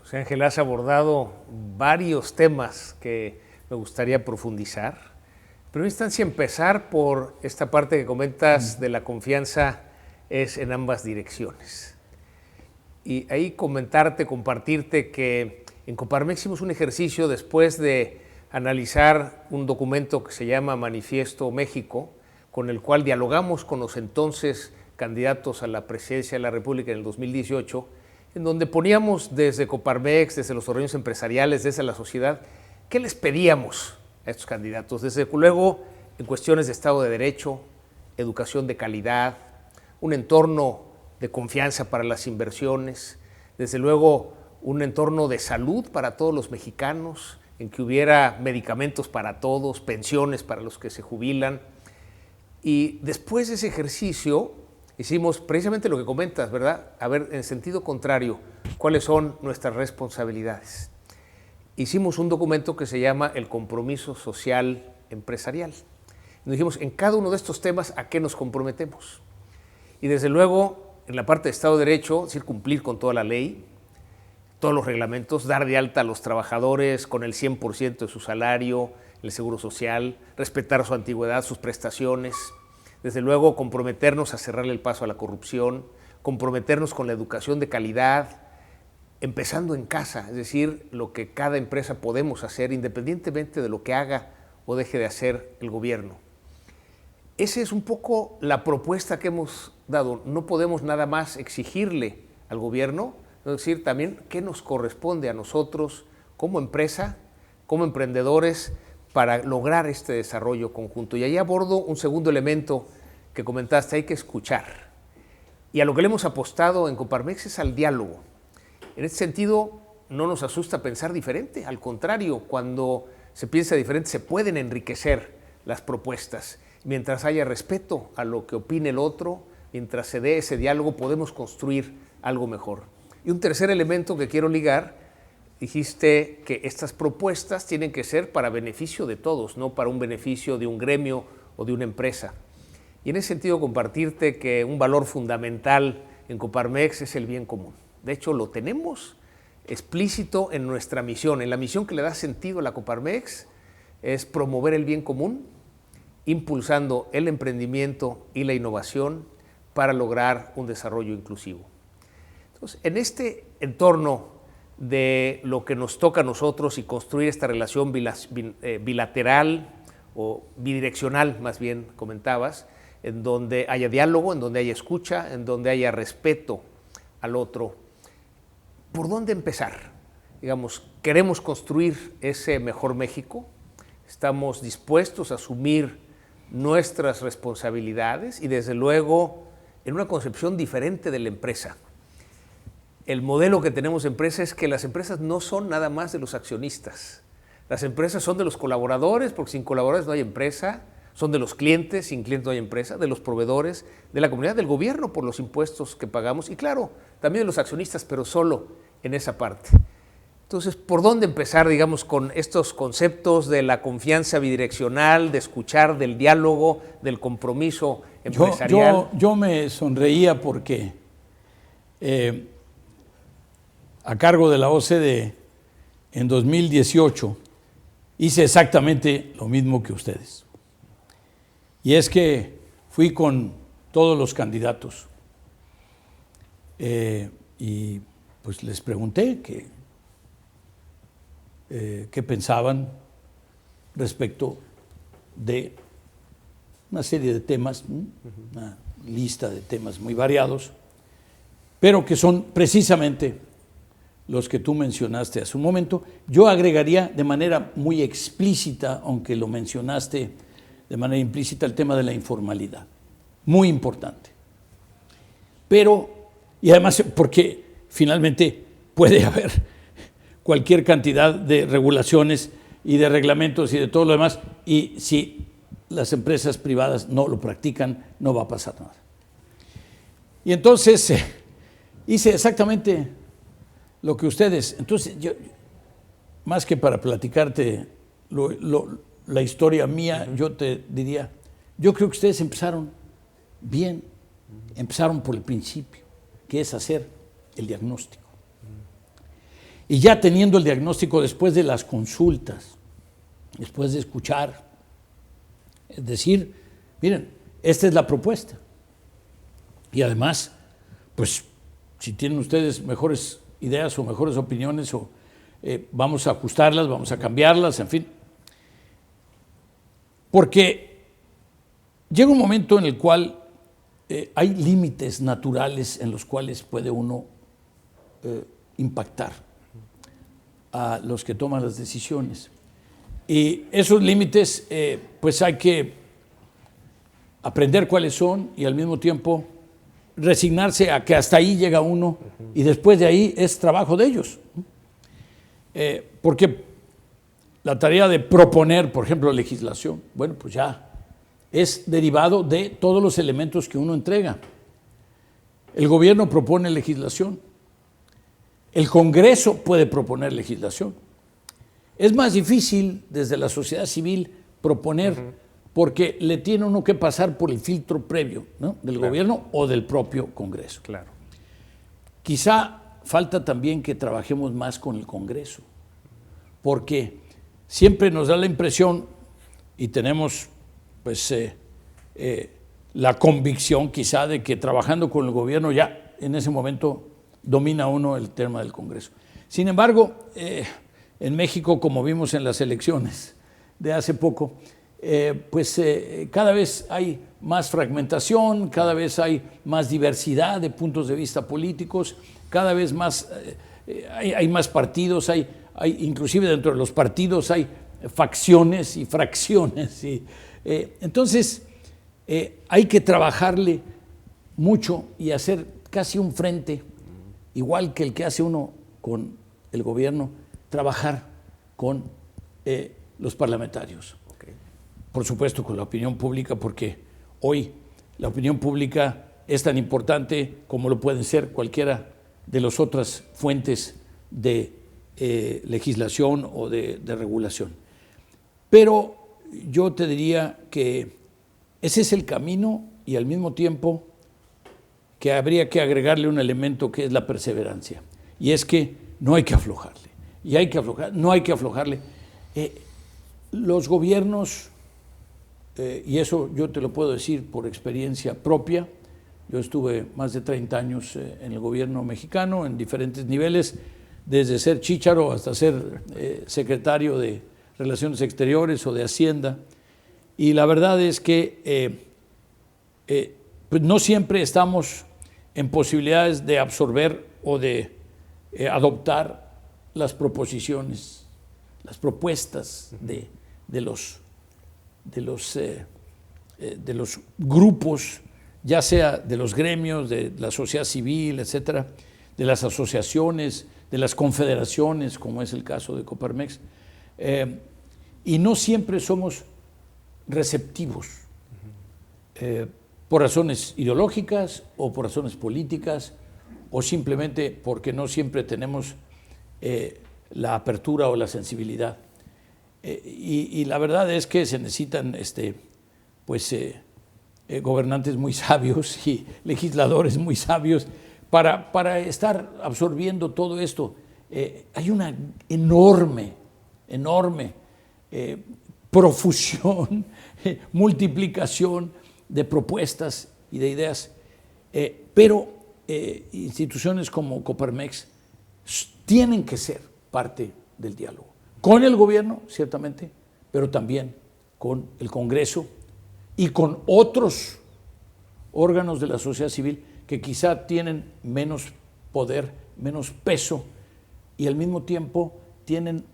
José Ángel, has abordado varios temas que me gustaría profundizar. Pero en instancia empezar por esta parte que comentas de la confianza es en ambas direcciones. Y ahí compartirte que en Coparmex hicimos un ejercicio después de analizar un documento que se llama Manifiesto México, con el cual dialogamos con los entonces candidatos a la presidencia de la República en el 2018, en donde poníamos desde Coparmex, desde los organismos empresariales, desde la sociedad, ¿qué les pedíamos a estos candidatos? Desde luego, en cuestiones de Estado de Derecho, educación de calidad, un entorno de confianza para las inversiones, desde luego un entorno de salud para todos los mexicanos, en que hubiera medicamentos para todos, pensiones para los que se jubilan. Y después de ese ejercicio hicimos precisamente lo que comentas, ¿verdad? A ver, en sentido contrario, ¿cuáles son nuestras responsabilidades? Hicimos un documento que se llama el Compromiso Social Empresarial. Nos dijimos, en cada uno de estos temas, ¿a qué nos comprometemos? Y desde luego, en la parte de Estado de Derecho, es decir, cumplir con toda la ley, todos los reglamentos, dar de alta a los trabajadores con el 100% de su salario, el seguro social, respetar su antigüedad, sus prestaciones. Desde luego, comprometernos a cerrarle el paso a la corrupción, comprometernos con la educación de calidad, empezando en casa, es decir, lo que cada empresa podemos hacer independientemente de lo que haga o deje de hacer el gobierno. Esa es un poco la propuesta que hemos dado. No podemos nada más exigirle al gobierno, es decir, también qué nos corresponde a nosotros como empresa, como emprendedores, para lograr este desarrollo conjunto. Y ahí abordo un segundo elemento que comentaste, hay que escuchar. Y a lo que le hemos apostado en Coparmex es al diálogo. En este sentido, no nos asusta pensar diferente, al contrario, cuando se piensa diferente se pueden enriquecer las propuestas. Mientras haya respeto a lo que opine el otro, mientras se dé ese diálogo, podemos construir algo mejor. Y un tercer elemento que quiero ligar, dijiste que estas propuestas tienen que ser para beneficio de todos, no para un beneficio de un gremio o de una empresa. Y en ese sentido compartirte que un valor fundamental en Coparmex es el bien común. De hecho, lo tenemos explícito en nuestra misión. En la misión que le da sentido a la Coparmex es promover el bien común, impulsando el emprendimiento y la innovación para lograr un desarrollo inclusivo. Entonces, en este entorno de lo que nos toca a nosotros y construir esta relación bilateral o bidireccional, más bien comentabas, en donde haya diálogo, en donde haya escucha, en donde haya respeto al otro. ¿Por dónde empezar? Digamos, ¿queremos construir ese mejor México? ¿Estamos dispuestos a asumir nuestras responsabilidades? Y desde luego, en una concepción diferente de la empresa. El modelo que tenemos de empresa es que las empresas no son nada más de los accionistas. Las empresas son de los colaboradores, porque sin colaboradores no hay empresa, son de los clientes, sin clientes no hay empresa, de los proveedores, de la comunidad, del gobierno por los impuestos que pagamos y claro, también de los accionistas, pero solo en esa parte. Entonces, ¿por dónde empezar, digamos, con estos conceptos de la confianza bidireccional, de escuchar, del diálogo, del compromiso empresarial? Yo me sonreía porque a cargo de la OCDE en 2018 hice exactamente lo mismo que ustedes. Y es que fui con todos los candidatos y pues les pregunté qué pensaban respecto de una serie de temas, una lista de temas muy variados, pero que son precisamente los que tú mencionaste hace un momento. Yo agregaría de manera muy explícita, aunque lo mencionaste de manera implícita, el tema de la informalidad. Muy importante. Pero, y además porque finalmente puede haber cualquier cantidad de regulaciones y de reglamentos y de todo lo demás, y si las empresas privadas no lo practican, no va a pasar nada. Y entonces hice exactamente lo que ustedes. Entonces, yo, más que para platicarte la historia mía, yo te diría, yo creo que ustedes empezaron bien, empezaron por el principio, que es hacer el diagnóstico. Y ya teniendo el diagnóstico después de las consultas, después de escuchar, es decir, miren, esta es la propuesta. Y además, pues, si tienen ustedes mejores ideas o mejores opiniones, vamos a ajustarlas, vamos a cambiarlas, en fin. Porque llega un momento en el cual hay límites naturales en los cuales puede uno impactar a los que toman las decisiones. Y esos límites, pues hay que aprender cuáles son y al mismo tiempo resignarse a que hasta ahí llega uno y después de ahí es trabajo de ellos. Porque la tarea de proponer, por ejemplo, legislación, bueno, pues ya es derivado de todos los elementos que uno entrega. El gobierno propone legislación. El Congreso puede proponer legislación. Es más difícil desde la sociedad civil proponer porque le tiene uno que pasar por el filtro previo, ¿no?, del gobierno o del propio Congreso. Claro. Quizá falta también que trabajemos más con el Congreso, porque siempre nos da la impresión y tenemos pues la convicción quizá de que trabajando con el gobierno ya en ese momento domina uno el tema del Congreso. Sin embargo, en México, como vimos en las elecciones de hace poco, cada vez hay más fragmentación, cada vez hay más diversidad de puntos de vista políticos, cada vez más hay más partidos, hay inclusive dentro de los partidos hay facciones y fracciones. Entonces, hay que trabajarle mucho y hacer casi un frente, igual que el que hace uno con el gobierno, trabajar con los parlamentarios. Okay. Por supuesto con la opinión pública, porque hoy la opinión pública es tan importante como lo pueden ser cualquiera de las otras fuentes de legislación o de regulación. Pero yo te diría que ese es el camino y al mismo tiempo que habría que agregarle un elemento que es la perseverancia. Y es que no hay que aflojarle. No hay que aflojarle. Los gobiernos, y eso yo te lo puedo decir por experiencia propia, yo estuve más de 30 años en el gobierno mexicano, en diferentes niveles, desde ser chícharo hasta ser secretario de Relaciones Exteriores o de Hacienda. Y la verdad es que pues no siempre estamos en posibilidades de absorber o de adoptar las proposiciones, las propuestas de los grupos, ya sea de los gremios, de la sociedad civil, etcétera, de las asociaciones, de las confederaciones, como es el caso de Coparmex, y no siempre somos receptivos, por razones ideológicas o por razones políticas, o simplemente porque no siempre tenemos la apertura o la sensibilidad. Y la verdad es que se necesitan gobernantes muy sabios y legisladores muy sabios para estar absorbiendo todo esto. Hay una enorme profusión, multiplicación de propuestas y de ideas, pero instituciones como Coparmex tienen que ser parte del diálogo, con el gobierno, ciertamente, pero también con el Congreso y con otros órganos de la sociedad civil que quizá tienen menos poder, menos peso y al mismo tiempo tienen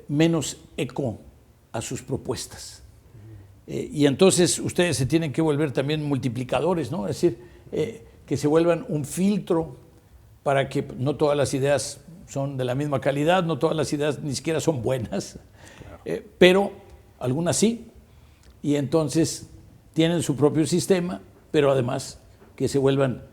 menos eco a sus propuestas. Y entonces ustedes se tienen que volver también multiplicadores, ¿no? Es decir, que se vuelvan un filtro para que no todas las ideas son de la misma calidad, no todas las ideas ni siquiera son buenas, claro. Pero algunas sí, y entonces tienen su propio sistema, pero además que se vuelvan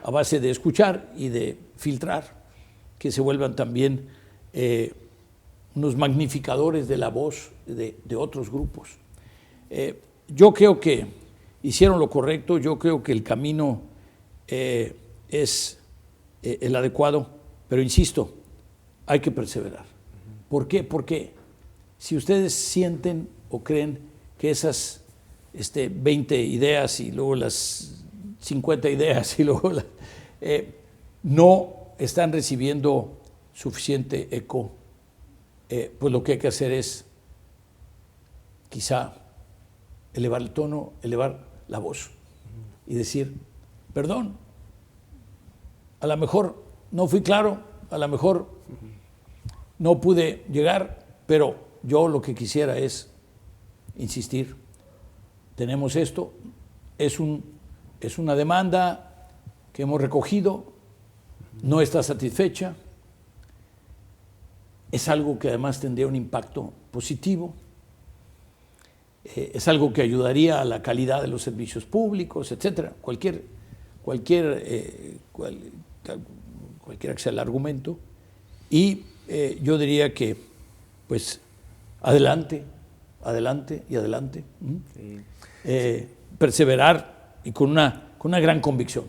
a base de escuchar y de filtrar, que se vuelvan también unos magnificadores de la voz de otros grupos. Yo creo que hicieron lo correcto, yo creo que el camino es el adecuado, pero insisto, hay que perseverar. ¿Por qué? Porque si ustedes sienten o creen que esas 20 ideas y luego las 50 ideas y luego no están recibiendo suficiente eco, pues lo que hay que hacer es quizá elevar el tono, elevar la voz y decir, perdón, a lo mejor no fui claro, a lo mejor no pude llegar, pero yo lo que quisiera es insistir. Tenemos esto, es una demanda que hemos recogido, no está satisfecha, es algo que además tendría un impacto positivo, es algo que ayudaría a la calidad de los servicios públicos, etcétera. Cualquiera que sea el argumento. Y yo diría que, pues, adelante y adelante. Sí. Perseverar y con una gran convicción.